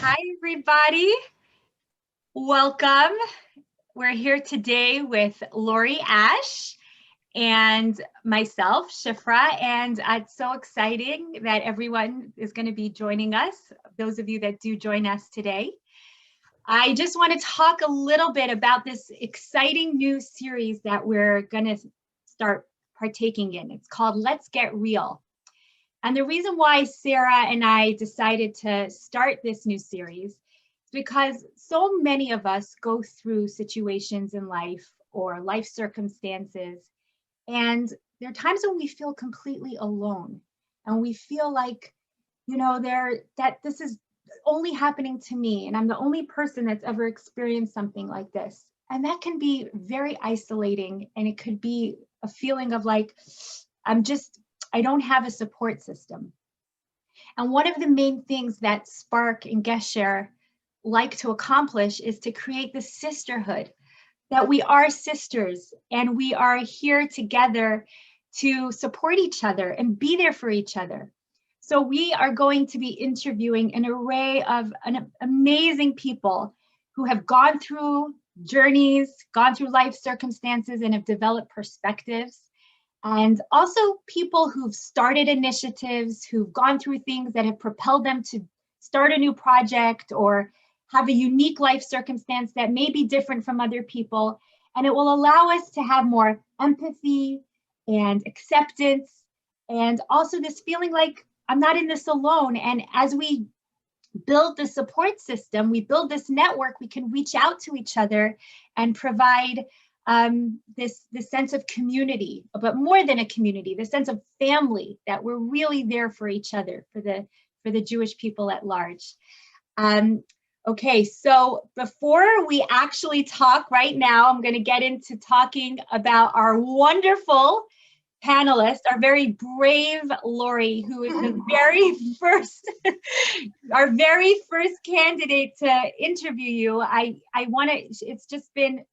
Hi, everybody. Welcome. We're here today with Lori Aach and myself, Shifra, and it's so exciting that everyone is going to be joining us, those of you that do join us today. I just want to talk a little bit about this exciting new series that we're going to start partaking in. It's called Let's Get Real. And the reason why Sarah and I decided to start this new series is because so many of us go through situations in life or life circumstances, and there are times when we feel completely alone and we feel like, that this is only happening to me and I'm the only person that's ever experienced something like this. And that can be very isolating, and it could be a feeling of like, I don't have a support system. And one of the main things that Spark and Gesher like to accomplish is to create this sisterhood, that we are sisters and we are here together to support each other and be there for each other. So we are going to be interviewing an array of amazing people who have gone through journeys, gone through life circumstances, and have developed perspectives. And also people who've started initiatives, who've gone through things that have propelled them to start a new project or have a unique life circumstance that may be different from other people. And it will allow us to have more empathy and acceptance, and also this feeling like I'm not in this alone. And as we build the support system, we build this network, we can reach out to each other and provide this sense of community, but more than a community, the sense of family, that we're really there for each other, for the Jewish people at large. Okay, so before we actually talk right now, I'm going to get into talking about our wonderful panelist, our very brave Lori, who is the very first, our very first candidate to interview you. I want to, it's just been,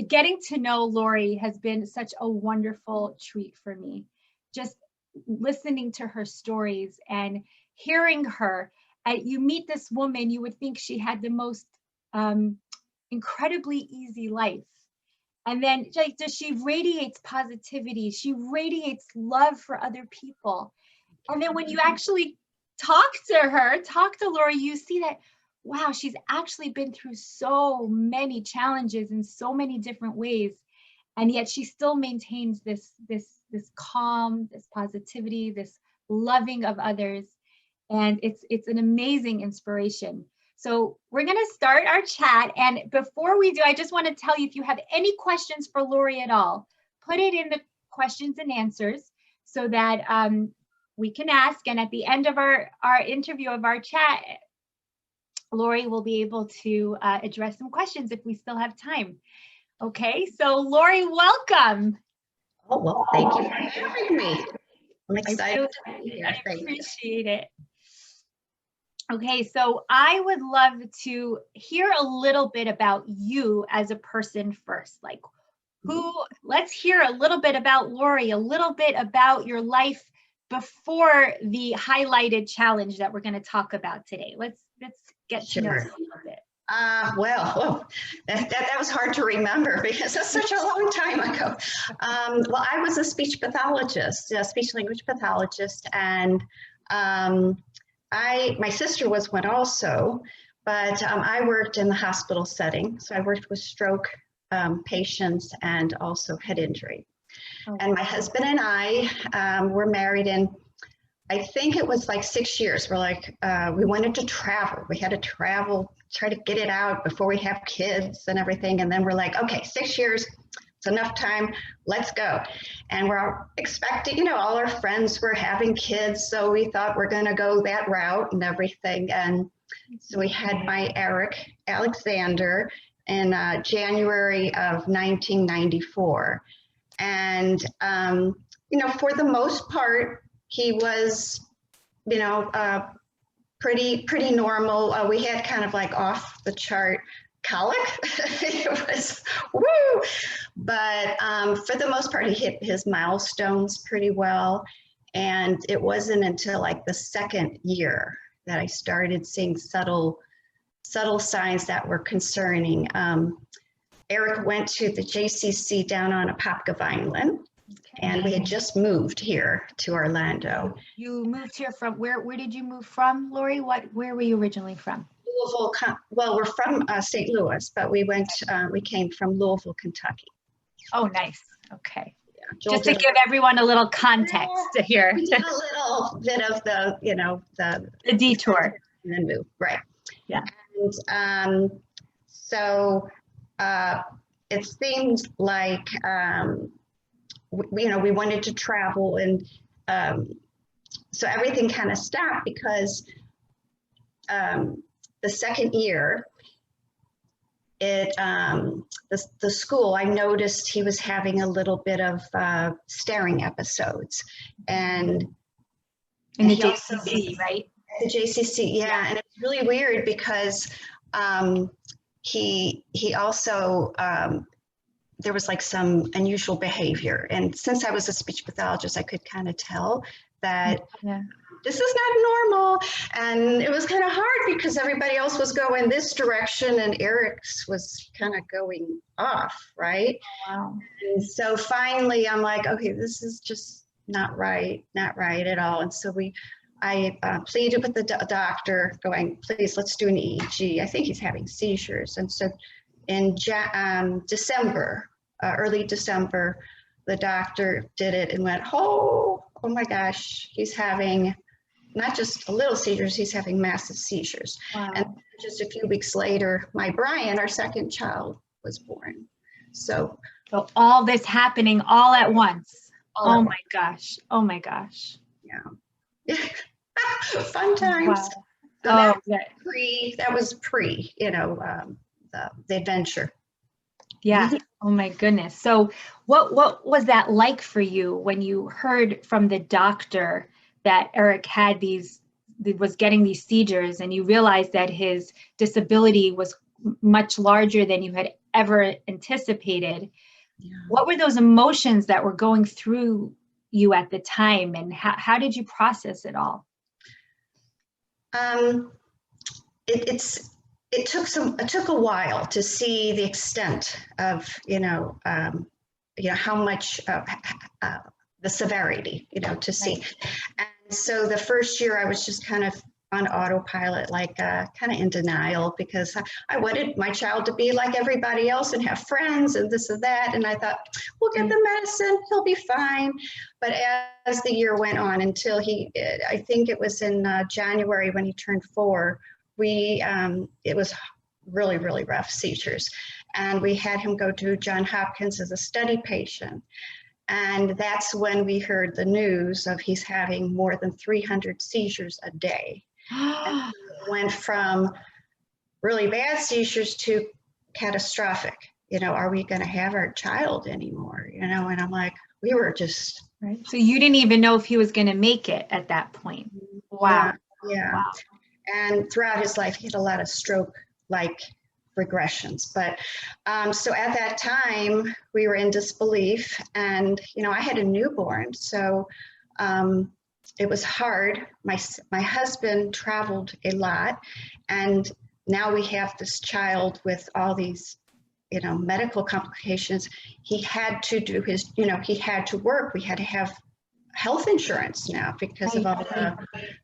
getting to know Lori has been such a wonderful treat for me. Just listening to her stories and hearing her. You meet this woman, you would think she had the most incredibly easy life. And then she radiates positivity. She radiates love for other people. And then when you actually talk to Lori, you see that, wow, she's actually been through so many challenges in so many different ways, and yet she still maintains this calm, this positivity, this loving of others, and it's an amazing inspiration. So we're going to start our chat, and before we do, I just want to tell you, if you have any questions for Lori at all, put it in the questions and answers so that we can ask, and at the end of our interview of our chat, Lori will be able to address some questions if we still have time. Okay, so Lori, welcome. Oh, well, thank you for having me. I'm excited to be here. I appreciate it. Okay, so I would love to hear a little bit about you as a person first. Like, let's hear a little bit about Lori, a little bit about your life before the highlighted challenge that we're going to talk about today. Let's get to know you a little bit. That was hard to remember because it's such a long time ago. Well, I was a speech pathologist, a speech language pathologist, and my sister was one also, but I worked in the hospital setting. So I worked with stroke patients and also head injury. Oh. And my husband and I were married in, I think it was like 6 years. We're like, we wanted to travel. We had to travel, try to get it out before we have kids and everything. And then we're like, okay, 6 years, it's enough time, let's go. And we're expecting, all our friends were having kids. So we thought we're gonna go that route and everything. And so we had my Eric Alexander in January of 1994. And, for the most part, he was, pretty normal. We had kind of like off the chart colic. It was woo, but for the most part, he hit his milestones pretty well. And it wasn't until like the second year that I started seeing subtle signs that were concerning. Eric went to the JCC down on Apopka Vineland, and we had just moved here to Orlando. You moved here from where did you move from, Lori? Where were you originally from? Louisville, well, we're from St. Louis, but we came from Louisville, Kentucky. Oh, nice. Okay. Yeah, just to give everyone a little context to hear. We did a little bit of the, the detour. And then move, right. Yeah. And so it seems like, we wanted to travel, and so everything kind of stopped because the second year, the school, I noticed he was having a little bit of staring episodes, and in the JCC, right? The JCC, yeah, and it's really weird because he also there was like some unusual behavior, and since I was a speech pathologist, I could kind of tell that. Yeah. This is not normal. And it was kind of hard because everybody else was going this direction and Eric's was kind of going off, right? Wow. And so finally I'm like, okay, this is just not right at all. And so I pleaded with the doctor going, please, let's do an EEG. I think he's having seizures. And so in December, early December, the doctor did it and went, oh my gosh, he's having not just a little seizures, he's having massive seizures. Wow. And just a few weeks later, my Brian, our second child, was born. So all this happening all at once. Oh my gosh. Oh my gosh. Yeah. Fun times. Wow. So that was pre, the adventure. Yeah. Oh my goodness. So what was that like for you when you heard from the doctor that Eric was getting these seizures, and you realized that his disability was much larger than you had ever anticipated? Yeah. What were those emotions that were going through you at the time, and how did you process it all? It took a while to see the extent of how much the severity, to see. Right. And so the first year I was just kind of on autopilot, like kind of in denial, because I wanted my child to be like everybody else and have friends and this and that. And I thought, we'll get the medicine, he'll be fine. But as the year went on, until I think it was in January when he turned 4, it was really, really rough seizures. And we had him go to Johns Hopkins as a study patient. And that's when we heard the news of he's having more than 300 seizures a day. And it went from really bad seizures to catastrophic. Are we going to have our child anymore? And I'm like, we were just. Right. So you didn't even know if he was going to make it at that point. Wow. Yeah. Wow. And throughout his life, he had a lot of stroke-like regressions. But so at that time, we were in disbelief, and I had a newborn, so it was hard. My husband traveled a lot, and now we have this child with all these medical complications. He had to do his, he had to work. We had to have health insurance now because of all the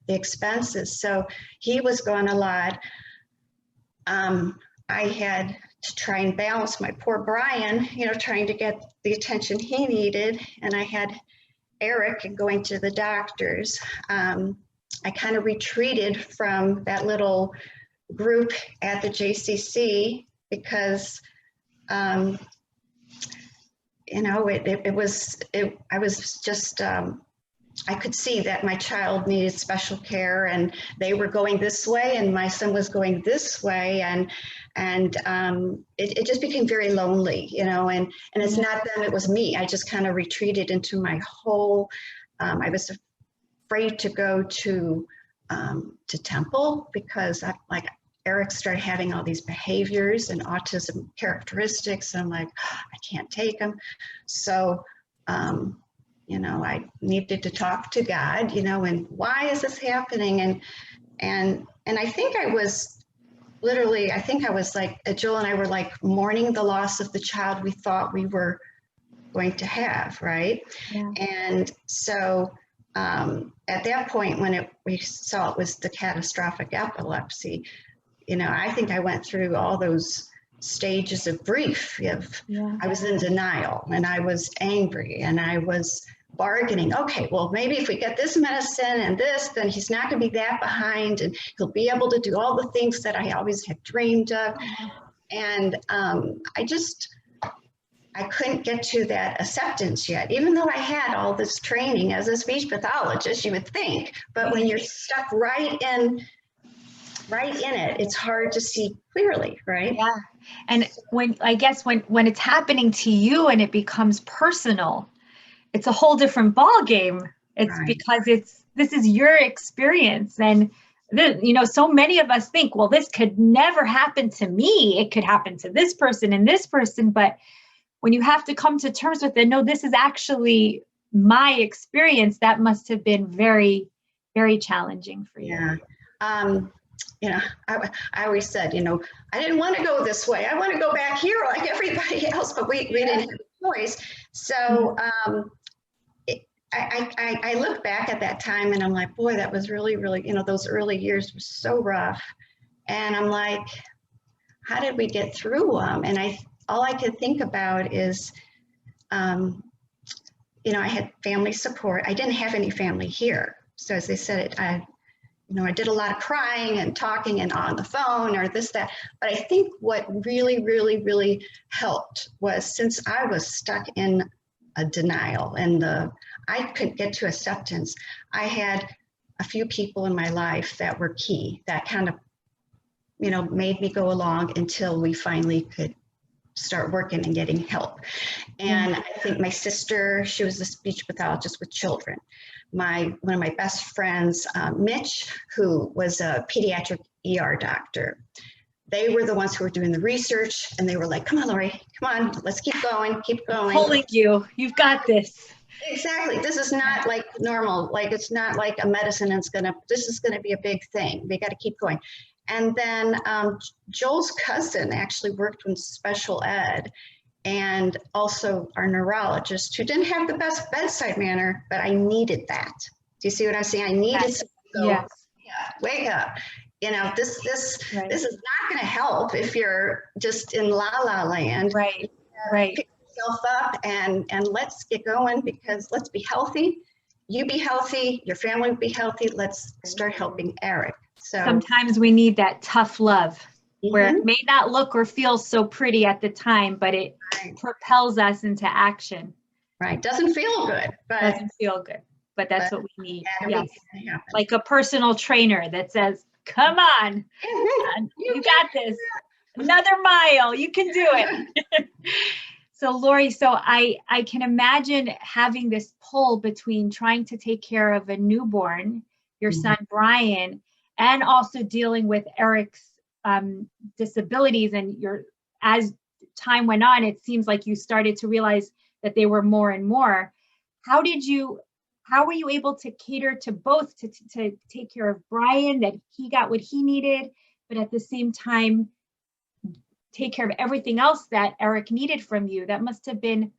expenses. So he was gone a lot. I had to try and balance my poor Brian, trying to get the attention he needed. And I had Eric going to the doctors. I kind of retreated from that little group at the JCC because, I was just, I could see that my child needed special care, and they were going this way and my son was going this way. And it just became very lonely, and it's not them, it was me. I just kind of retreated into my hole. I was afraid to go to Temple because Eric started having all these behaviors and autism characteristics. And I'm like, I can't take him. So, I needed to talk to God, and why is this happening? And And I think I was literally, I think I was like, Joel and I were like mourning the loss of the child we thought we were going to have, right? Yeah. And so at that point, when we saw it was the catastrophic epilepsy, I think I went through all those stages of grief. I was in denial, and I was angry, and I was bargaining. Okay, well, maybe if we get this medicine and this, then he's not going to be that behind, and he'll be able to do all the things that I always had dreamed of. And I couldn't get to that acceptance yet, even though I had all this training as a speech pathologist, you would think. But when you're stuck right in it, it's hard to see clearly, right? Yeah. And when it's happening to you and it becomes personal, it's a whole different ball game. It's right. Because this is your experience. And so many of us think, well, this could never happen to me. It could happen to this person and this person. But when you have to come to terms with it, no, this is actually my experience, that must have been very, very challenging for you. Yeah. I always said, I didn't want to go this way. I want to go back here like everybody else, but we didn't have a choice. So I look back at that time and I'm like, boy, that was really, really, those early years were so rough. And I'm like, how did we get through them? And all I could think about is, I had family support. I didn't have any family here. So as they said, I did a lot of crying and talking and on the phone or this, that. But I think what really, really, really helped was, since I was stuck in a denial and I couldn't get to acceptance, I had a few people in my life that were key, that kind of, made me go along until we finally could start working and getting help. And I think my sister, she was a speech pathologist with children. One of my best friends, Mitch, who was a pediatric ER doctor, they were the ones who were doing the research, and they were like, come on, Lori, come on, let's keep going. Pulling you, you've got this. Exactly. This is not like normal. Like, it's not like a medicine this is going to be a big thing. We got to keep going. And then Joel's cousin actually worked in special ed, and also our neurologist, who didn't have the best bedside manner, but I needed that. Do you see what I'm saying? I needed to go, wake up. This is not going to help if you're just in la land. Right. Pick yourself up and let's get going, because let's be healthy. You be healthy, your family will be healthy. Let's start helping Eric. So sometimes we need that tough love, where it may not look or feel so pretty at the time, but it propels us into action. Right. Doesn't feel good, but that's what we need. Yes. Like a personal trainer that says, come on, you got this. Another mile, you can do it. So Lori, I can imagine having this pull between trying to take care of a newborn, your son Brian, and also dealing with Eric's disabilities. And as time went on, it seems like you started to realize that they were more and more. How were you able to cater to both, to take care of Brian, that he got what he needed, but at the same time take care of everything else that Eric needed from you? That must have been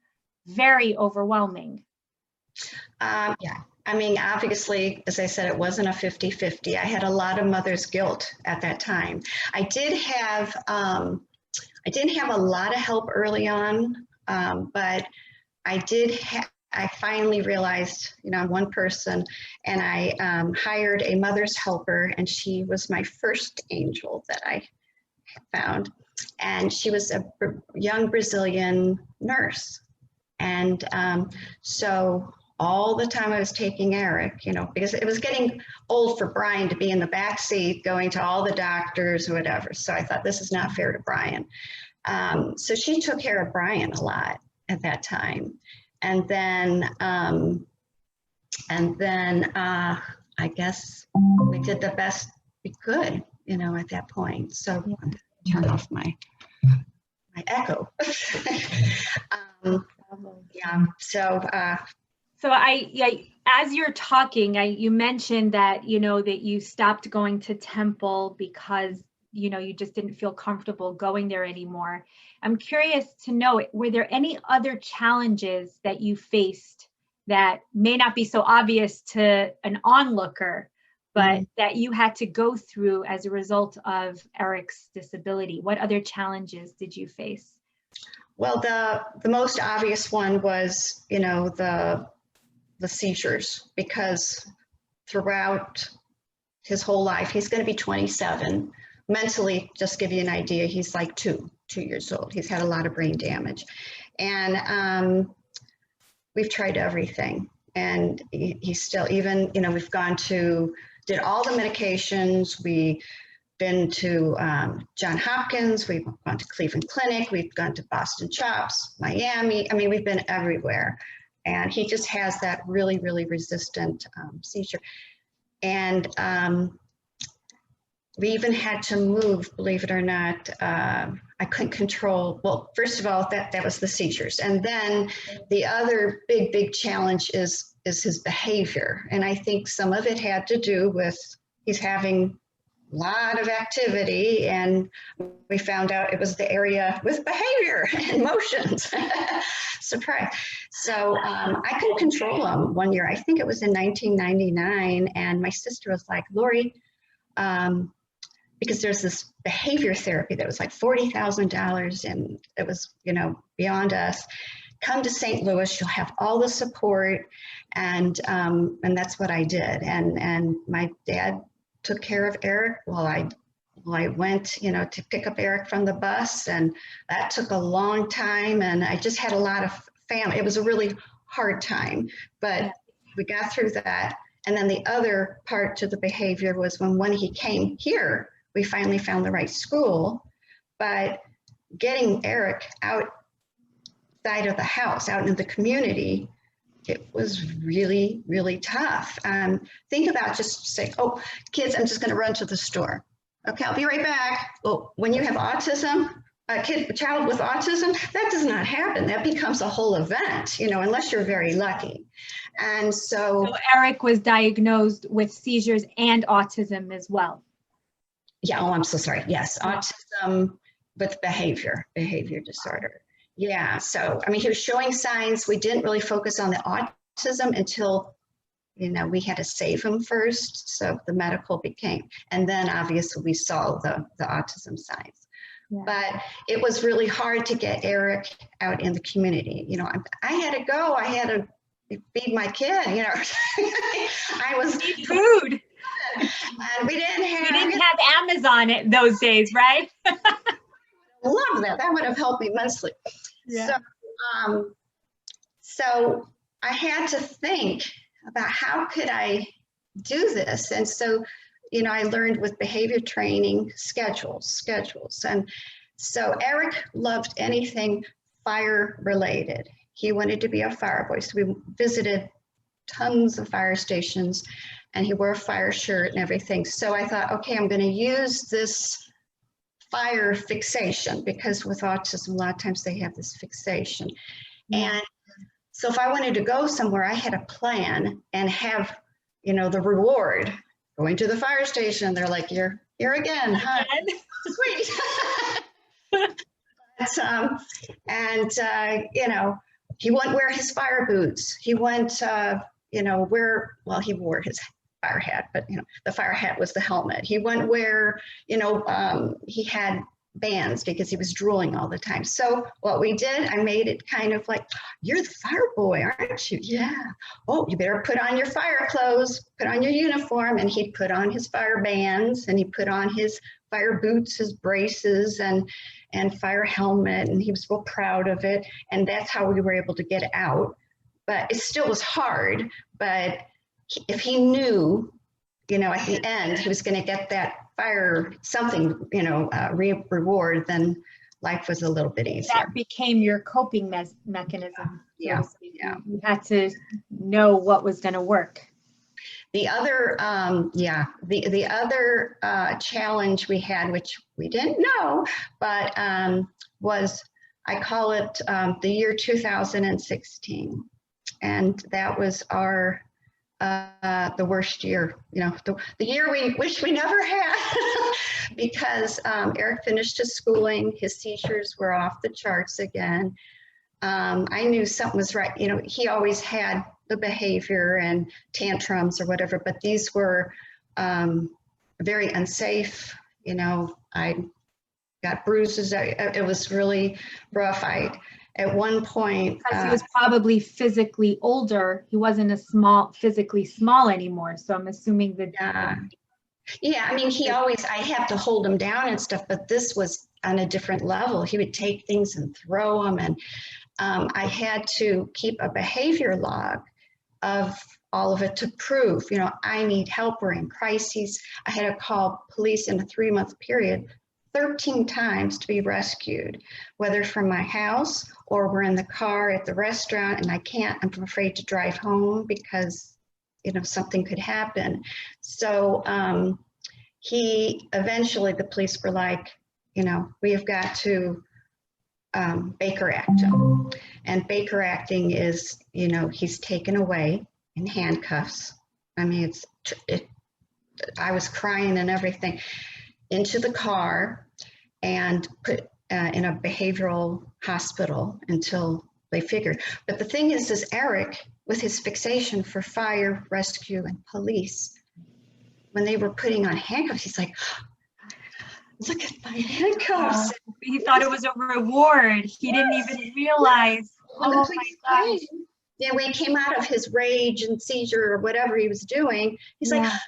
very overwhelming. Yeah. I mean, obviously, as I said, it wasn't a 50-50. I had a lot of mother's guilt at that time. I didn't have a lot of help early on, but I finally realized, I'm one person, and I hired a mother's helper, and she was my first angel that I found. And she was a young Brazilian nurse. And so all the time I was taking Eric, because it was getting old for Brian to be in the back seat going to all the doctors or whatever. So I thought, this is not fair to Brian. So she took care of Brian a lot at that time. And then I guess we did the best we could, at that point. So I'm going to turn off my echo. as you're talking, you mentioned that, that you stopped going to temple because, you just didn't feel comfortable going there anymore. I'm curious to know, were there any other challenges that you faced that may not be so obvious to an onlooker, but that you had to go through as a result of Eric's disability? What other challenges did you face? Well, the most obvious one was, the seizures, because throughout his whole life, he's going to be 27. Mentally, just give you an idea, he's like 2 years old. He's had a lot of brain damage. And we've tried everything. And he's still, even, we've did all the medications. We've been to Johns Hopkins, we've gone to Cleveland Clinic, we've gone to Boston Chops, Miami. I mean, we've been everywhere. And he just has that really, really resistant seizure. And we even had to move, believe it or not. I couldn't control, well, first of all, that was the seizures. And then the other big challenge is his behavior. And I think some of it had to do with he's having a lot of activity, and we found out it was the area with behavior and emotions. Surprise. So I couldn't control him one year. I think it was in 1999. And my sister was like, Lori, because there's this behavior therapy that was like $40,000, and it was, beyond us. Come to St. Louis, you'll have all the support. And that's what I did. And my dad took care of Eric while I went, to pick up Eric from the bus. And that took a long time. And I just had a lot of family. It was a really hard time, but we got through that. And then the other part to the behavior was when he came here, we finally found the right school. But getting Eric outside of the house, out in the community, it was really, really tough. Think about just saying, oh, kids, I'm just going to run to the store. Okay, I'll be right back. Well, when you have autism, a child with autism, that does not happen. That becomes a whole event, unless you're very lucky. And so Eric was diagnosed with seizures and autism as well. Yeah, oh, I'm so sorry. Yes, autism with behavior disorder. Yeah, so, I mean, he was showing signs. We didn't really focus on the autism until, we had to save him first. So the medical became, and then obviously we saw the autism signs. Yeah. But it was really hard to get Eric out in the community. I had to go, I had to feed my kid, I was food. And we didn't have Amazon in those days, right? Love that. That would have helped me immensely. Yeah. So I had to think about how could I do this. And so, I learned with behavior training, schedules. And so Eric loved anything fire related. He wanted to be a fire boy. So we visited tons of fire stations, and he wore a fire shirt and everything. So I thought, okay, I'm going to use this fire fixation, because with autism, a lot of times they have this fixation. And so if I wanted to go somewhere, I had a plan and have, the reward. Going to the fire station, they're like, you're here again, huh? Sweet. He wouldn't wear his fire boots. He went, he wore his fire hat, but the fire hat was the helmet. He wouldn't wear, he had bands because he was drooling all the time. So what we did, I made it kind of like, you're the fire boy, aren't you? Yeah. Oh, you better put on your fire clothes, put on your uniform. And he'd put on his fire bands, and he put on his fire boots, his braces, and fire helmet. And he was real proud of it. And that's how we were able to get out. But it still was hard. But if he knew, at the end, he was going to get that fire something, reward, then life was a little bit easier. That became your coping mechanism. Yeah. You had to know what was going to work. The other, the other challenge we had, which we didn't know, but was, I call it the year 2016. And that was our the worst year, the year we wish we never had, because Eric finished his schooling, his seizures were off the charts again. I knew something was right. He always had the behavior and tantrums or whatever, but these were very unsafe. I got bruises. It was really rough. At one point, because he was probably physically older. He wasn't physically small anymore. So I'm assuming that. Yeah, I mean, I have to hold him down and stuff, but this was on a different level. He would take things and throw them, and I had to keep a behavior log of all of it to prove, I need help, we're in crises. I had to call police in a 3-month period 13 times to be rescued, whether from my house or we're in the car at the restaurant and I'm afraid to drive home because, something could happen. So the police were like, we have got to Baker Act him. And Baker acting is, he's taken away in handcuffs. I mean, I was crying and everything, into the car and put in a behavioral hospital until they figured. But the thing is Eric, with his fixation for fire, rescue, and police, when they were putting on handcuffs, he's like, look at my handcuffs. He thought it was a reward. He didn't even realize. Oh my gosh. Yeah, when he came out of his rage and seizure or whatever he was doing, he's like, hi,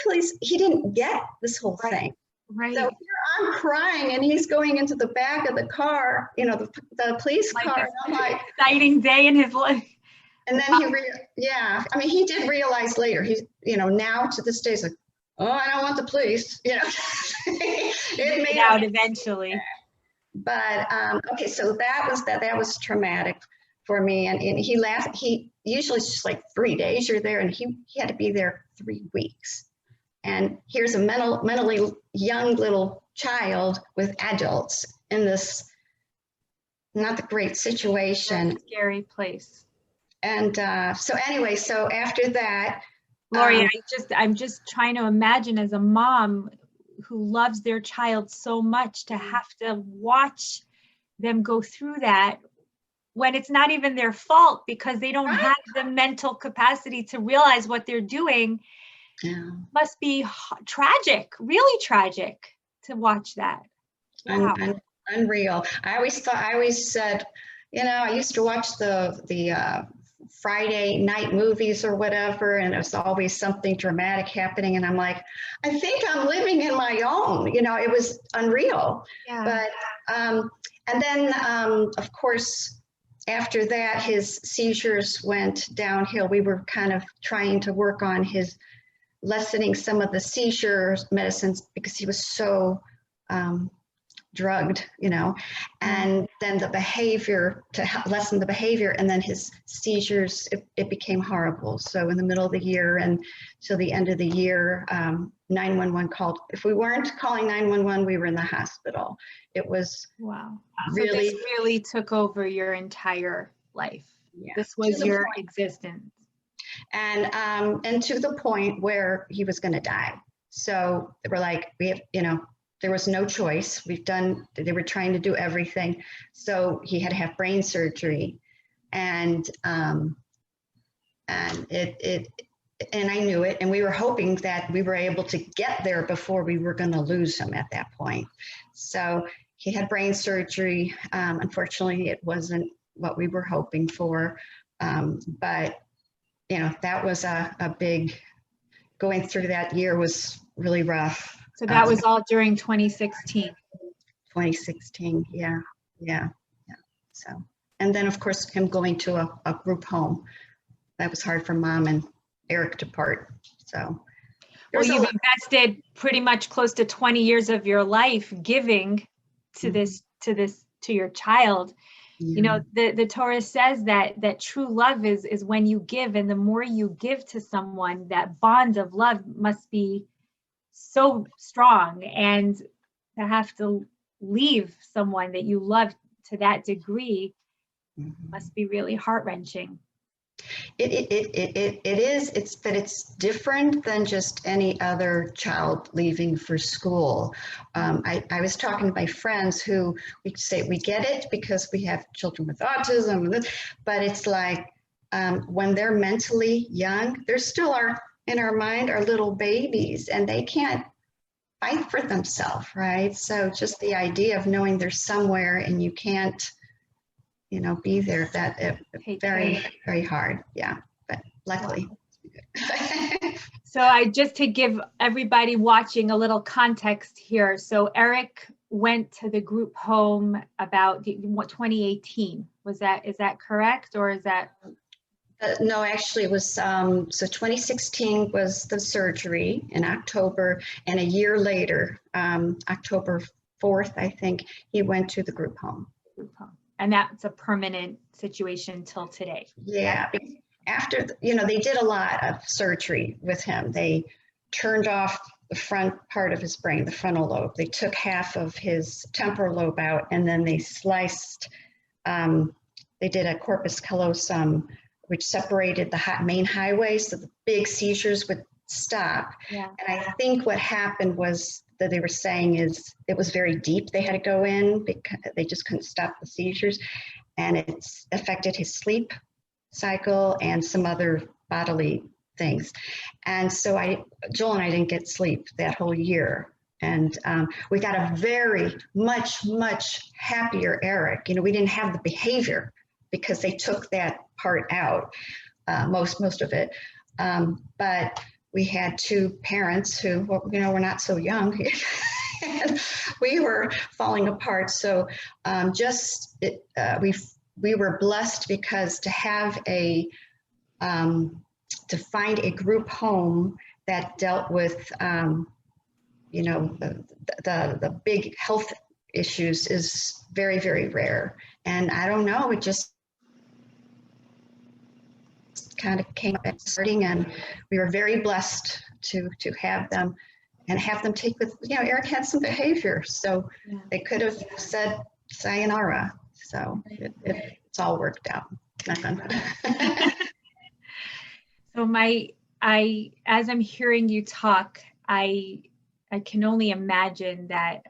police. He didn't get this whole thing. Right. So here I'm crying and he's going into the back of the car, the police car. And I'm like, exciting day in his life. And then he did realize later, he's, now to this day, he's like, oh, I don't want the police, It made out eventually. But, okay, so that was traumatic for me. And he laughed, usually it's just like 3 days you're there, and he had to be there 3 weeks. And here's a mentally young little child with adults in this not the great situation. Scary place. And so after that, Lori, I'm just trying to imagine, as a mom who loves their child so much, to have to watch them go through that when it's not even their fault, because they don't have the mental capacity to realize what they're doing. Yeah. Must be tragic, really tragic to watch that. Wow. Unreal. I always said, I used to watch the Friday night movies or whatever, and there's always something dramatic happening, and I'm like, I think I'm living in my own. It was unreal. Yeah. But and then of course, after that, his seizures went downhill. We were kind of trying to work on his lessening some of the seizure medicines because he was so drugged, and then the behavior, to lessen the behavior, and then his seizures, it became horrible. So in the middle of the year and till the end of the year, 911 called. If we weren't calling 911, we were in the hospital. It was really, so this really took over your entire life. Yeah. This was your existence. And to the point where he was going to die. So they were like, we have, there was no choice. They were trying to do everything. So he had to have brain surgery, and I knew it, and we were hoping that we were able to get there before we were going to lose him at that point. So he had brain surgery. Unfortunately, it wasn't what we were hoping for, but that was a big, going through that year was really rough. So that was all during 2016. 2016, yeah. So, and then of course him going to a group home, that was hard for Mom and Eric to part. So, well, you've invested pretty much close to 20 years of your life giving to this, to your child. Yeah. The Torah says that true love is when you give, and the more you give to someone, that bond of love must be so strong, and to have to leave someone that you love to that degree must be really heart-wrenching. It is, but it's different than just any other child leaving for school. I was talking to my friends who we say we get it because we have children with autism, but it's like when they're mentally young, they're still in our mind are little babies and they can't fight for themselves, right? So just the idea of knowing they're somewhere and you can't, be there, very, very hard. Yeah, but luckily. So to give everybody watching a little context here. So Eric went to the group home about 2018. Is that correct? Or is that? No, actually it was, so 2016 was the surgery in October, and a year later, October 4th, I think, he went to the group home. And that's a permanent situation till today. Yeah, after, they did a lot of surgery with him. They turned off the front part of his brain, the frontal lobe. They took half of his temporal lobe out, and then they sliced, they did a corpus callosum, which separated the main highway so the big seizures would stop. Yeah. And I think what happened was that they were saying is it was very deep. They had to go in because they just couldn't stop the seizures, and it's affected his sleep cycle and some other bodily things. And so Joel and I didn't get sleep that whole year. And we got a very much happier Eric. We didn't have the behavior because they took that part out, most of it. But we had two parents who, were not so young. And we were falling apart. So we were blessed because to have to find a group home that dealt with, the big health issues is very, very rare. And I don't know, it just kind of came up at starting, and we were very blessed to have them and have them take with, Eric had some behavior, so they could have said sayonara. So it's all worked out. Nothing. So as I'm hearing you talk, I can only imagine that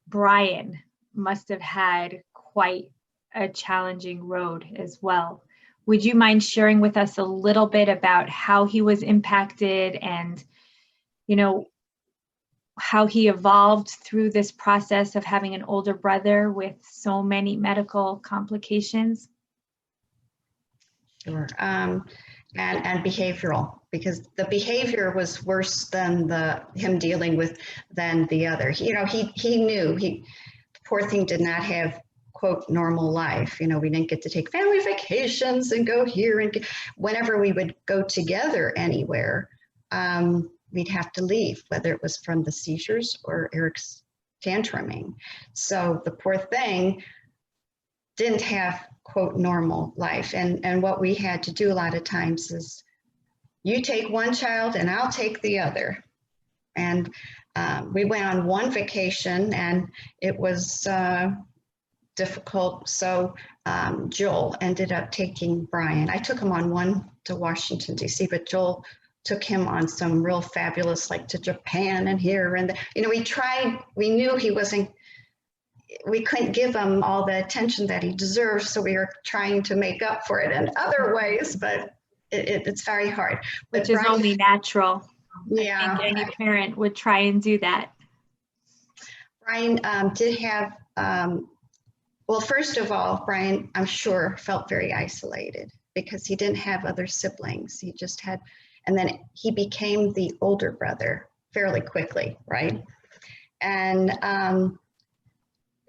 Brian must have had quite a challenging road as well. Would you mind sharing with us a little bit about how he was impacted and, how he evolved through this process of having an older brother with so many medical complications? Sure. And behavioral, because the behavior was worse than him dealing with than the other. He knew the poor thing did not have, quote, normal life. We didn't get to take family vacations and go here, and whenever we would go together anywhere, we'd have to leave, whether it was from the seizures or Eric's tantruming. So the poor thing didn't have, quote, normal life. And what we had to do a lot of times is, you take one child and I'll take the other. And we went on one vacation and it was difficult. So Joel ended up taking Brian. I took him on one to Washington, D.C., but Joel took him on some real fabulous, like to Japan and here and there. We knew we couldn't give him all the attention that he deserves, so we were trying to make up for it in other ways, but it's very hard. Which is only natural. Yeah. I think any parent would try and do that. Brian did have, well, first of all, Brian, I'm sure, felt very isolated because he didn't have other siblings. He just had, and then he became the older brother fairly quickly, right? And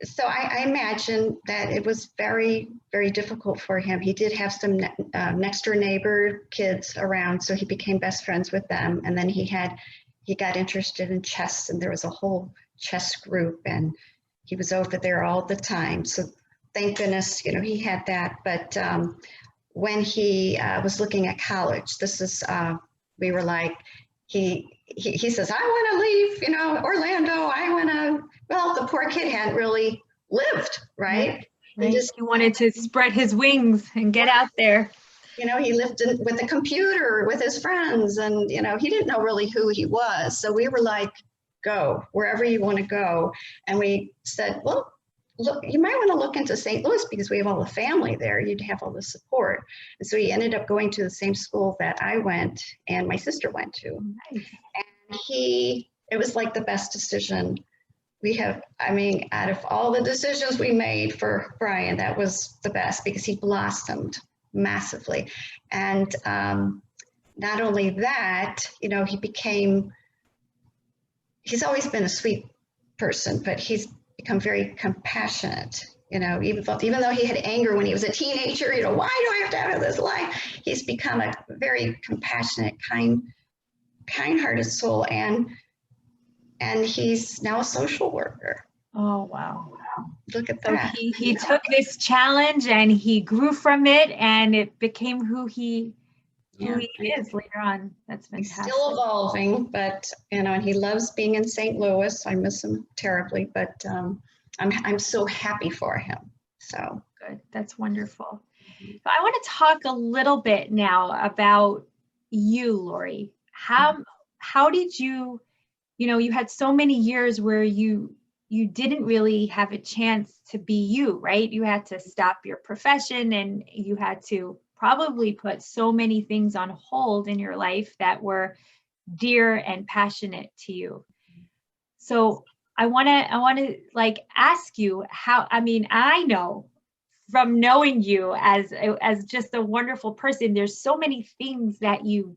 so I imagine that it was very, very difficult for him. He did have some next door neighbor kids around, so he became best friends with them. And then he got interested in chess, and there was a whole chess group, and he was over there all the time. So thank goodness, he had that. But when he was looking at college, we were like, he says, I want to leave, Orlando. Well, the poor kid hadn't really lived, right? He wanted to spread his wings and get out there. You know, he lived with a computer with his friends, and, you know, he didn't know really who he was. So we were like, go wherever you want to go. And we said, well, look, you might want to look into St. Louis because we have all the family there. You'd have all the support. And so he ended up going to the same school that I went and my sister went to. Nice. And it was like the best decision we have. I mean, out of all the decisions we made for Brian, that was the best because he blossomed massively. And not only that, you know, he's always been a sweet person, but he's become very compassionate. You know, even though he had anger when he was a teenager, you know, why do I have to have this life? He's become a very compassionate, kind-hearted soul, and he's now a social worker. Oh, wow. Look at So that. he took this challenge and he grew from it, and it became who he is later on. That's fantastic. He's still evolving, but, you know, and he loves being in St. Louis. I miss him terribly, but I'm so happy for him. So good. That's wonderful. So I want to talk a little bit now about you, Lori. How did you know, you had so many years where you didn't really have a chance to be you, right? You had to stop your profession, and you had to probably put so many things on hold in your life that were dear and passionate to you. So I want to like ask you how, I mean, I know from knowing you as just a wonderful person, there's so many things that you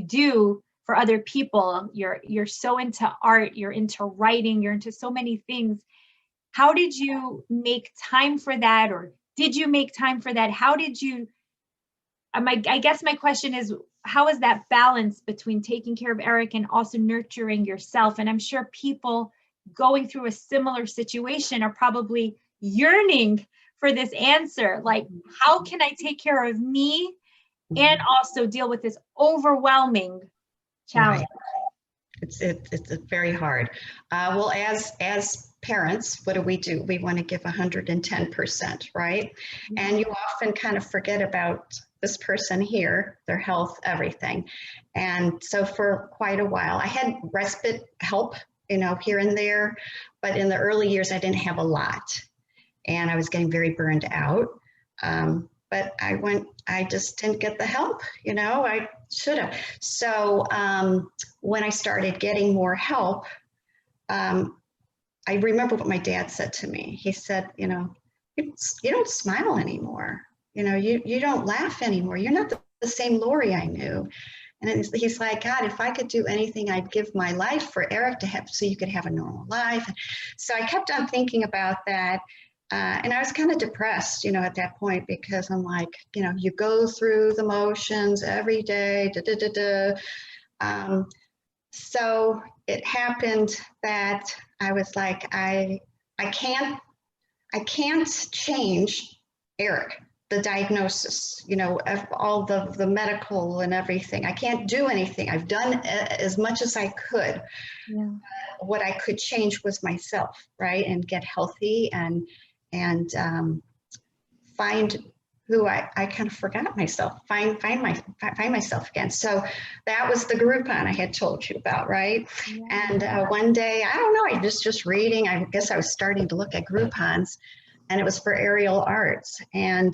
do for other people. You're so into art, you're into writing, you're into so many things. How did you make time for that? Or did you make time for that? How did you, I guess my question is, how is that balance between taking care of Eric and also nurturing yourself? And I'm sure people going through a similar situation are probably yearning for this answer. Like, how can I take care of me and also deal with this overwhelming challenge? Right. It's very hard. Well, as parents, what do? We want to give 110%, right? And you often kind of forget about this person here, their health, everything. And so for quite a while, I had respite help, you know, here and there, but in the early years, I didn't have a lot, and I was getting very burned out. But I just didn't get the help, you know, I should have. So when I started getting more help, I remember what my dad said to me. He said, you know, you don't smile anymore. You know, you don't laugh anymore. You're not the same Lori I knew. And he's like, God, if I could do anything, I'd give my life for Eric to have, so you could have a normal life. So I kept on thinking about that. And I was kind of depressed, you know, at that point, because I'm like, you know, you go through the motions every day. So it happened that I was like, I can't change Eric, the diagnosis, you know, all the medical and everything. I can't do anything. I've done as much as I could. Yeah. What I could change was myself, right? And get healthy and find who I kind of forgot myself, find myself again. So that was the Groupon I had told you about, right? Yeah. And one day, I don't know, I was just reading, I guess I was starting to look at Groupons, and it was for aerial arts. And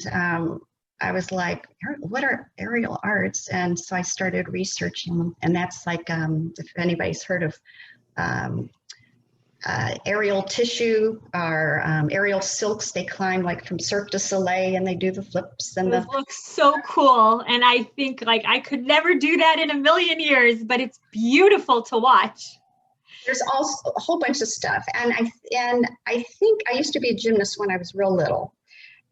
I was like, what are aerial arts? And so I started researching them, and that's like, if anybody's heard of aerial tissue or aerial silks, they climb like from Cirque du Soleil, and they do the flips and Those look so cool. And I think like I could never do that in a million years, but it's beautiful to watch. There's also a whole bunch of stuff. And I think I used to be a gymnast when I was real little.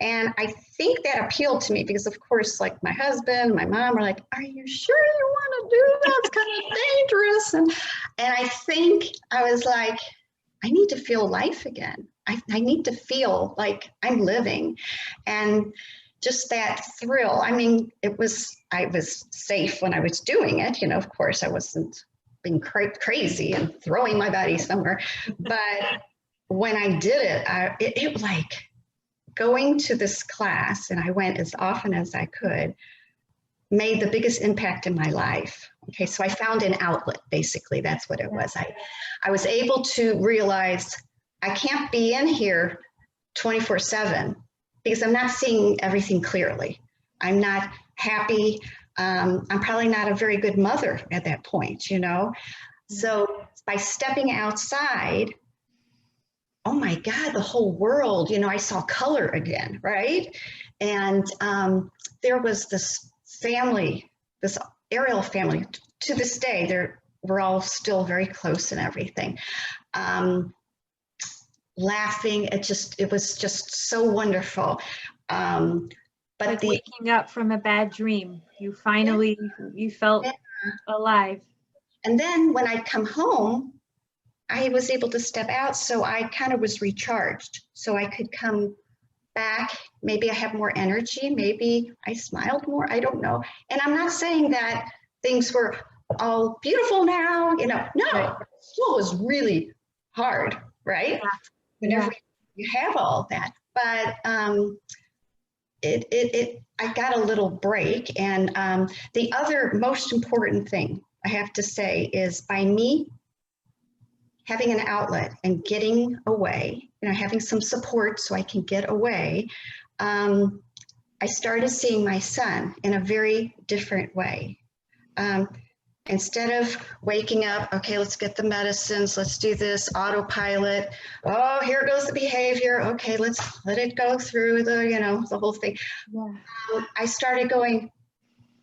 And I think that appealed to me because, of course, like my husband, my mom were like, are you sure you want to do that? It's kind of dangerous. And I think I was like, I need to feel life again. I need to feel like I'm living. And just that thrill. I mean, I was safe when I was doing it. You know, of course, I wasn't being crazy and throwing my body somewhere. But when I did it, it was like going to this class, and I went as often as I could. made the biggest impact in my life. Okay, so I found an outlet, basically. That's what it was. I was able to realize I can't be in here 24/7 because I'm not seeing everything clearly. I'm not happy. I'm probably not a very good mother at that point, you know? So by stepping outside, oh my God, the whole world, you know, I saw color again, right? And there was this family, this Ariel family, to this day, we're all still very close and everything. Laughing, it was just so wonderful. But like waking up from a bad dream, you finally, you felt alive. And then when I'd come home, I was able to step out, so I kind of was recharged. So I could come back. Maybe I have more energy. Maybe I smiled more. I don't know. And I'm not saying that things were all beautiful now. You know, no, Right. School was really hard, right? Yeah. Whenever you have all that, but I got a little break. And the other most important thing I have to say is by me having an outlet and getting away, you know, having some support so I can get away, I started seeing my son in a very different way. Instead of waking up, okay, let's get the medicines, let's do this autopilot. Oh, here goes the behavior. Okay, let's let it go through the, you know, the whole thing. Yeah. I started going,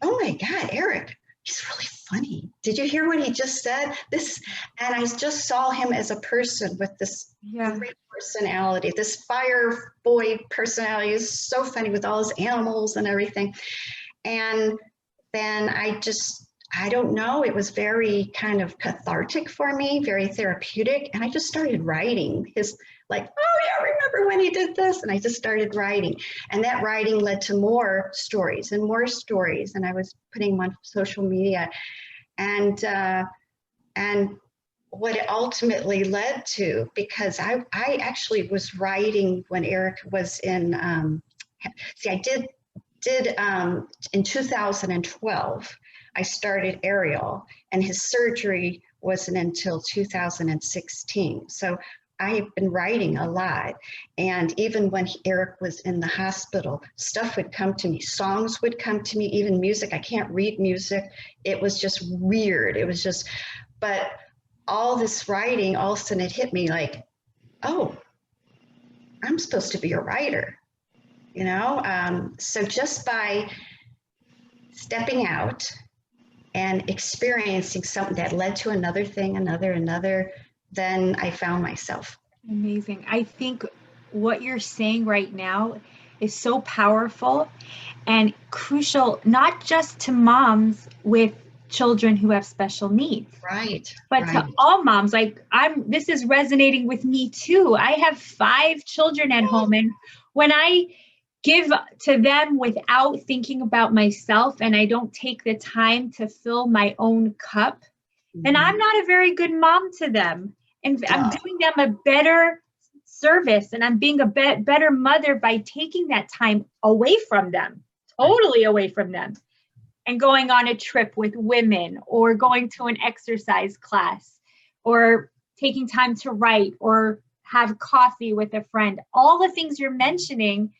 oh my God, Eric, he's really funny. Did you hear what he just said? This, and I just saw him as a person with this great personality, this fire boy personality. Is so funny with all his animals and everything. And then I don't know, it was very kind of cathartic for me, very therapeutic. And I just started writing his, like, oh yeah, remember when he did this? And I just started writing. And that writing led to more stories and more stories. And I was putting them on social media. And what it ultimately led to, because I actually was writing when Eric was in, I did in 2012, I started Ariel, and his surgery wasn't until 2016. So I've been writing a lot. And even when Eric was in the hospital, stuff would come to me, songs would come to me, even music. I can't read music. It was just weird. It was just, but all this writing, all of a sudden it hit me like, oh, I'm supposed to be a writer, you know? So just by stepping out and experiencing something that led to another thing, another, then I found myself. Amazing. I think what you're saying right now is so powerful and crucial, not just to moms with children who have special needs, right? But to all moms. Like this is resonating with me too. I have 5 children at home, and when I give to them without thinking about myself and I don't take the time to fill my own cup, then I'm not a very good mom to them. And I'm doing them a better service, and I'm being a better mother by taking that time away from them, totally away from them, and going on a trip with women, or going to an exercise class, or taking time to write, or have coffee with a friend. All the things you're mentioning,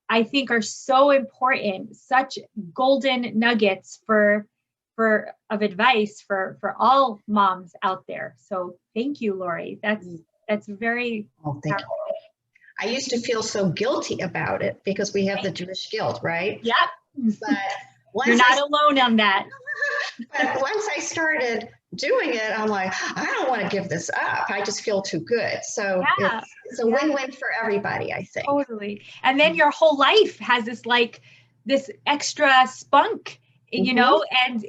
I think, are so important, such golden nuggets of advice for all moms out there. So thank you, Lori. That's very thank you. I used to feel so guilty about it because we have the Jewish guilt, right? Yep. But you're not alone on that. But once I started doing it, I'm like, I don't want to give this up. I just feel too good. So it's a win-win for everybody, I think. Totally. And then your whole life has this extra spunk, you know,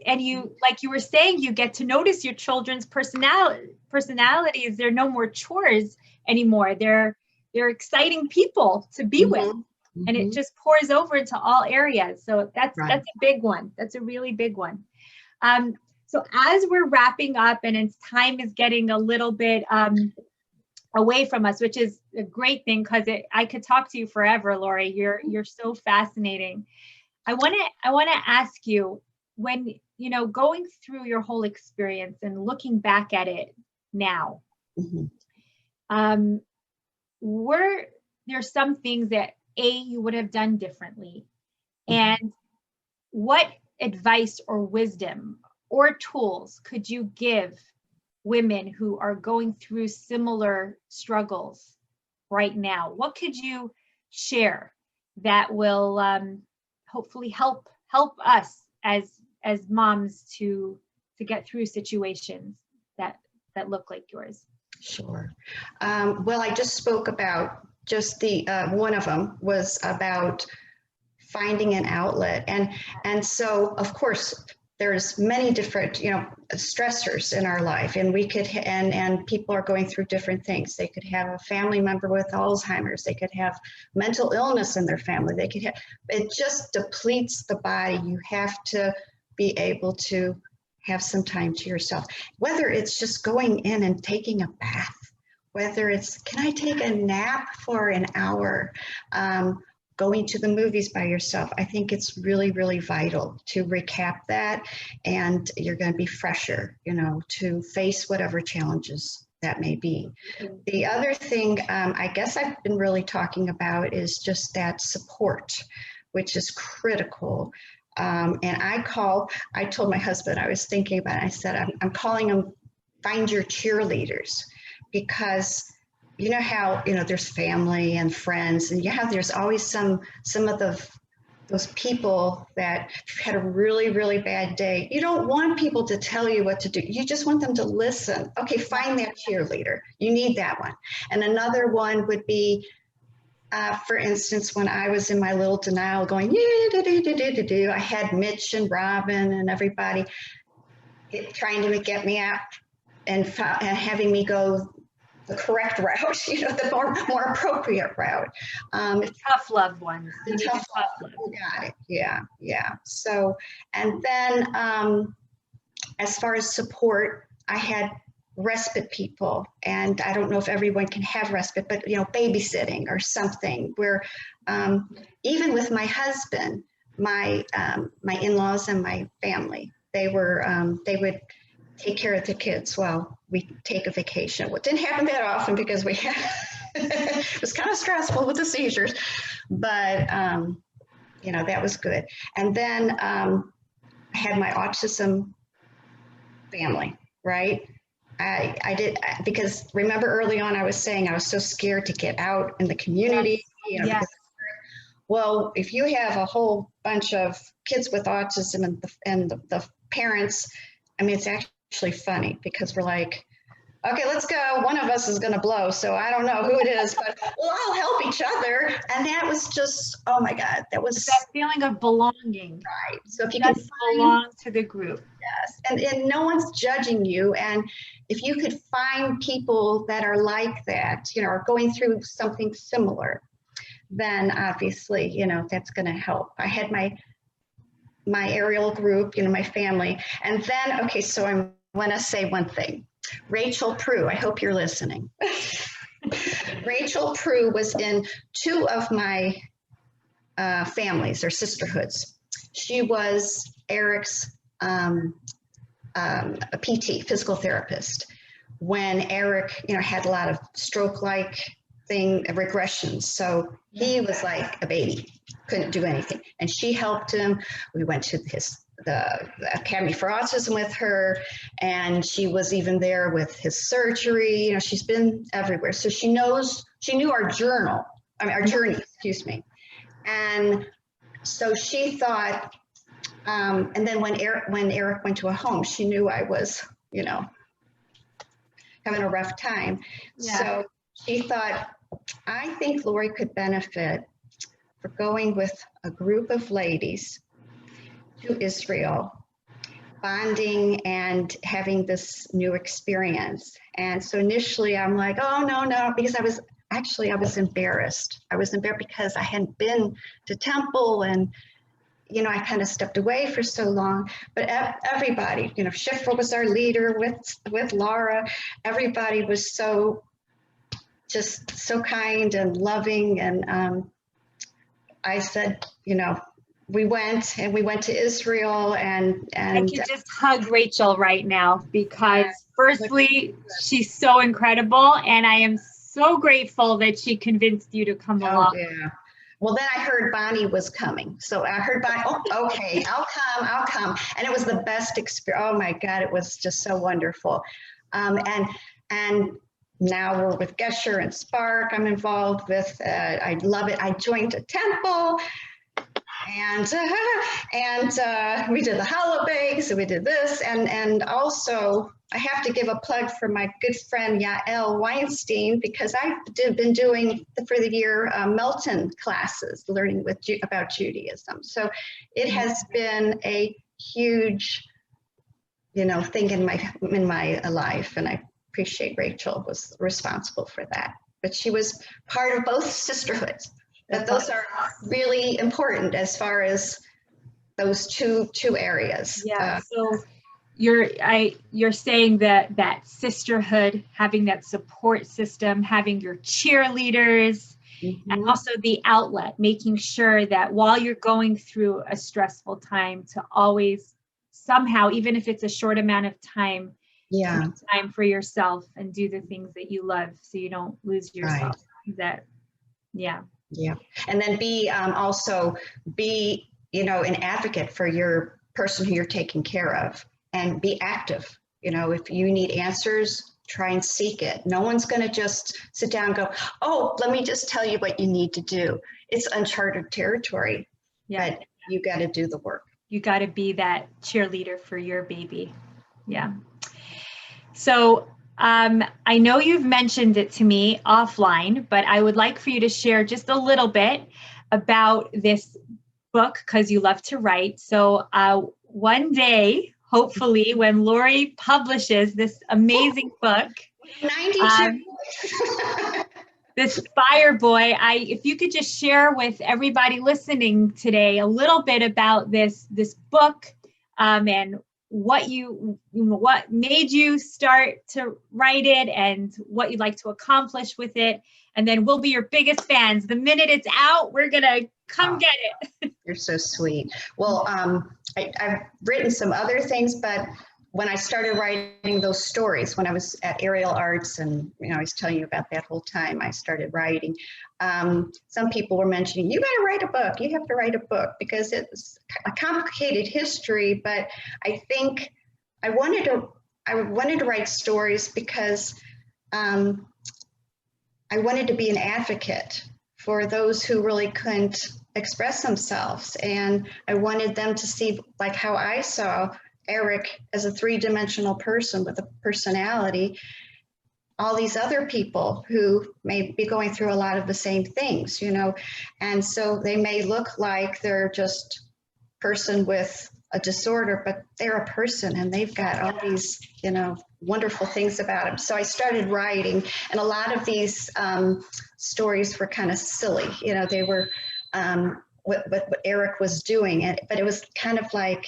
and you, like you were saying, you get to notice your children's personalities. They're no more chores anymore. They're exciting people to be with. And it just pours over into all areas. So that's a big one. That's a really big one. So as we're wrapping up and its time is getting a little bit away from us, which is a great thing, because I could talk to you forever, Lori. You're so fascinating. I want to ask you, when, you know, going through your whole experience and looking back at it now, Mm-hmm. were there some things that you would have done differently? Mm-hmm. And what advice or wisdom or tools could you give women who are going through similar struggles right now? What could you share that will hopefully help us as moms to get through situations that look like yours? Sure. Well, I just spoke about just the one of them was about finding an outlet, and so of course there's many different stressors in our life, and we could and people are going through different things. They could have a family member with Alzheimer's. They could have mental illness in their family. They could have, it just depletes the body. You have to be able to have some time to yourself, whether it's just going in and taking a bath, whether it's, can I take a nap for an hour, going to the movies by yourself. I think it's really, really vital to recap that, and you're going to be fresher, to face whatever challenges that may be. The other thing I guess I've been really talking about is just that support, which is critical. And I told my husband, I was thinking about it, I said, I'm calling them find your cheerleaders, because you know how, there's family and friends, and there's always some of those people that had a really, really bad day. You don't want people to tell you what to do. You just want them to listen. Okay, find that cheerleader. You need that one. And another one would be, for instance, when I was in my little denial going, I had Mitch and Robin and everybody trying to get me out and having me go the correct route, the more appropriate route. Tough loved ones. Tough love. Got it. Yeah. So, and then as far as support, I had respite people, and I don't know if everyone can have respite, but babysitting or something where even with my husband, my in-laws and my family, they would take care of the kids while we take a vacation. Well, it didn't happen that often because we had it was kind of stressful with the seizures, but that was good. And then I had my autism family, right? I did, because remember early on I was saying I was so scared to get out in the community. Yes. Well, if you have a whole bunch of kids with autism and the parents, I mean, it's actually funny because we're like, okay, let's go. One of us is going to blow. So I don't know who it is, but we'll all help each other. And that was just, oh my God, that was that feeling of belonging. Right. So if you just can belong to the group. Yes. And no one's judging you. And if you could find people that are like that, are going through something similar, then obviously, that's going to help. I had my aerial group, my family. And then, okay, so I want to say one thing. Rachel Prue, I hope you're listening. Rachel Prue was in two of my families or sisterhoods. She was Eric's a PT, physical therapist. When Eric, had a lot of stroke-like regressions. So he was like a baby, couldn't do anything. And she helped him. We went to the Academy for Autism with her, and she was even there with his surgery. She's been everywhere. So she knew our journey, excuse me. And so she thought, and then when Eric went to a home, she knew I was, having a rough time. Yeah. So she thought, I think Lori could benefit for going with a group of ladies to Israel, bonding and having this new experience. And so initially I'm like, oh, no, because I was embarrassed. I was embarrassed because I hadn't been to temple, and I kind of stepped away for so long. But everybody, Shifra was our leader with Laura. Everybody was just so kind and loving. And I said, we went to Israel I and could just hug Rachel right now yeah, because firstly, she's so incredible and I am so grateful that she convinced you to come oh along. yeah. Well, then I heard Bonnie was coming. So I heard Bonnie, oh, okay, I'll come. And it was the best experience. Oh my God, it was just so wonderful. And now we're with Gesher and Spark. I'm involved with, I love it. I joined a temple and we did the hollow bakes and we did this. And also I have to give a plug for my good friend Yael Weinstein, because I've been doing for the year Melton classes, learning about Judaism. So it has been a huge, thing in my life, and I appreciate Rachel was responsible for that. But she was part of both sisterhoods. But those are really important as far as those two areas. Yeah. So you're saying that sisterhood, having that support system, having your cheerleaders, and also the outlet, making sure that while you're going through a stressful time, to always somehow, even if it's a short amount of time, make time for yourself and do the things that you love so you don't lose yourself. Right. Yeah. And then also be an advocate for your person who you're taking care of, and be active. If you need answers, try and seek it. No one's going to just sit down and go, oh, let me just tell you what you need to do. It's uncharted territory. But you got to do the work. You got to be that cheerleader for your baby. Yeah. So I know you've mentioned it to me offline, but I would like for you to share just a little bit about this book, because you love to write. So one day, hopefully, when Lori publishes this amazing book, 92. This Fire Boy, if you could just share with everybody listening today a little bit about this book, and what made you start to write it and what you'd like to accomplish with it. And then we'll be your biggest fans. The minute it's out, we're going to come get it. You're so sweet. Well, I've written some other things, but when I started writing those stories, when I was at Aerial Arts, and I was telling you about that whole time I started writing, some people were mentioning, you got to write a book. You have to write a book, because it's a complicated history. But I think I wanted to write stories because I wanted to be an advocate for those who really couldn't express themselves, and I wanted them to see, like how I saw Eric as a three-dimensional person with a personality, all these other people who may be going through a lot of the same things, and so they may look like they're just a person with a disorder, but they're a person and they've got all these, wonderful things about them. So I started writing, and a lot of these stories were kind of silly, they were what Eric was doing, but it was kind of like,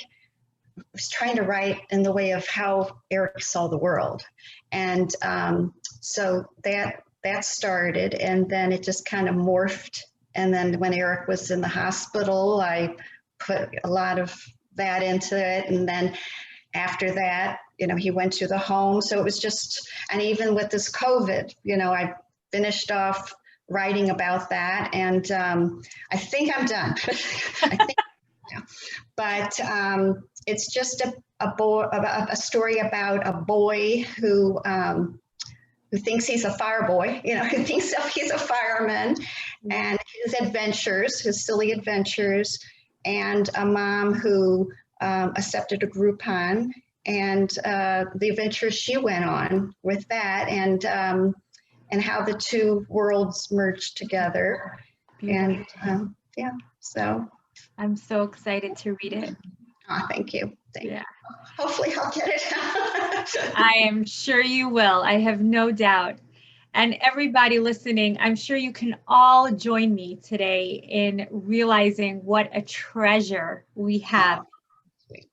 I was trying to write in the way of how Eric saw the world. And so that started, and then it just kind of morphed. And then when Eric was in the hospital, I put a lot of that into it. And then after that, he went to the home. So it was just, and even with this COVID, I finished off writing about that. And I think I'm done. But it's just a story about a boy who thinks he's a fire boy, who thinks he's a fireman, and his adventures, his silly adventures, and a mom who accepted a Groupon, and the adventures she went on with that, and how the two worlds merged together. And so. I'm so excited to read it. Oh, thank you. Hopefully I'll get it. I am sure you will. I have no doubt. And everybody listening, I'm sure you can all join me today in realizing what a treasure we have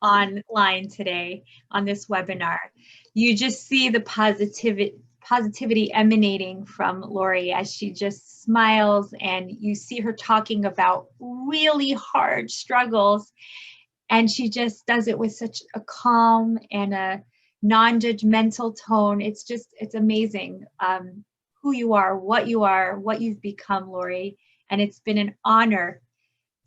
online today on this webinar. You just see the positivity emanating from Lori as she just smiles, and you see her talking about really hard struggles, and she just does it with such a calm and a non-judgmental tone. It's amazing who you are, what you've become, Lori. And it's been an honor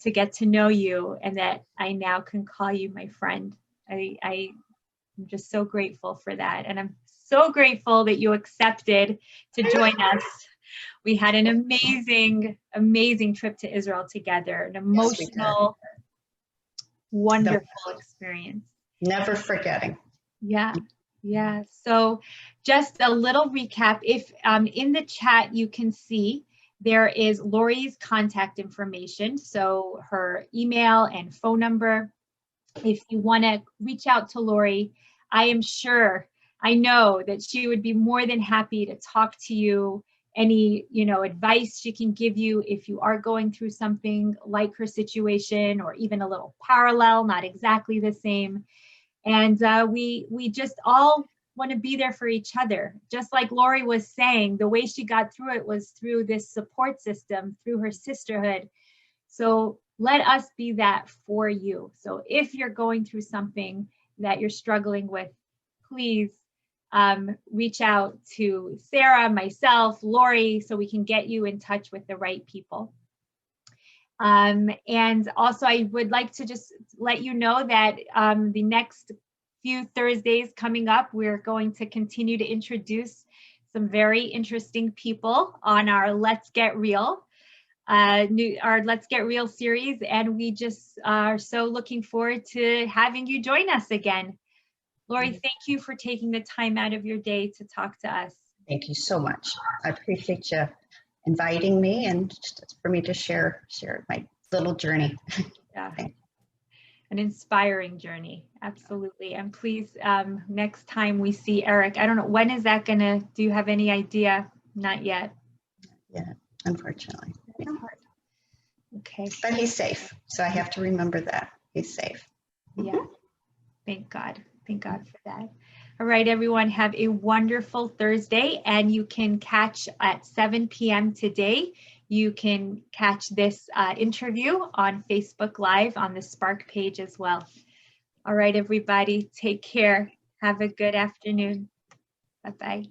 to get to know you, and that I now can call you my friend. I'm just so grateful for that. And I'm so grateful that you accepted to join us. We had an amazing, amazing trip to Israel together, an emotional, wonderful experience. Never forgetting. Yeah. Yeah. So just a little recap. If in the chat, you can see there is Lori's contact information. So her email and phone number. If you want to reach out to Lori, I know that she would be more than happy to talk to you. Any, advice she can give you if you are going through something like her situation, or even a little parallel, not exactly the same. And we just all want to be there for each other. Just like Lori was saying, the way she got through it was through this support system, through her sisterhood. So let us be that for you. So if you're going through something that you're struggling with, please reach out to Sarah, myself, Lori, so we can get you in touch with the right people. And also, I would like to just let you know that the next few Thursdays coming up, we're going to continue to introduce some very interesting people on our Let's Get Real, our Let's Get Real series. And we just are so looking forward to having you join us again. Lori, thank you for taking the time out of your day to talk to us. Thank you so much. I appreciate you inviting me and for me to share my little journey. Yeah, an inspiring journey, absolutely. And please, next time we see Eric, I don't know, when is that gonna, do you have any idea? Not yet. Yeah, unfortunately. Yeah. Okay. But he's safe, so I have to remember that. He's safe. Yeah, thank God. Thank God for that. All right, everyone, have a wonderful Thursday, and you can catch at 7 p.m. today. You can catch this interview on Facebook Live on the Spark page as well. All right, everybody, take care. Have a good afternoon. Bye-bye.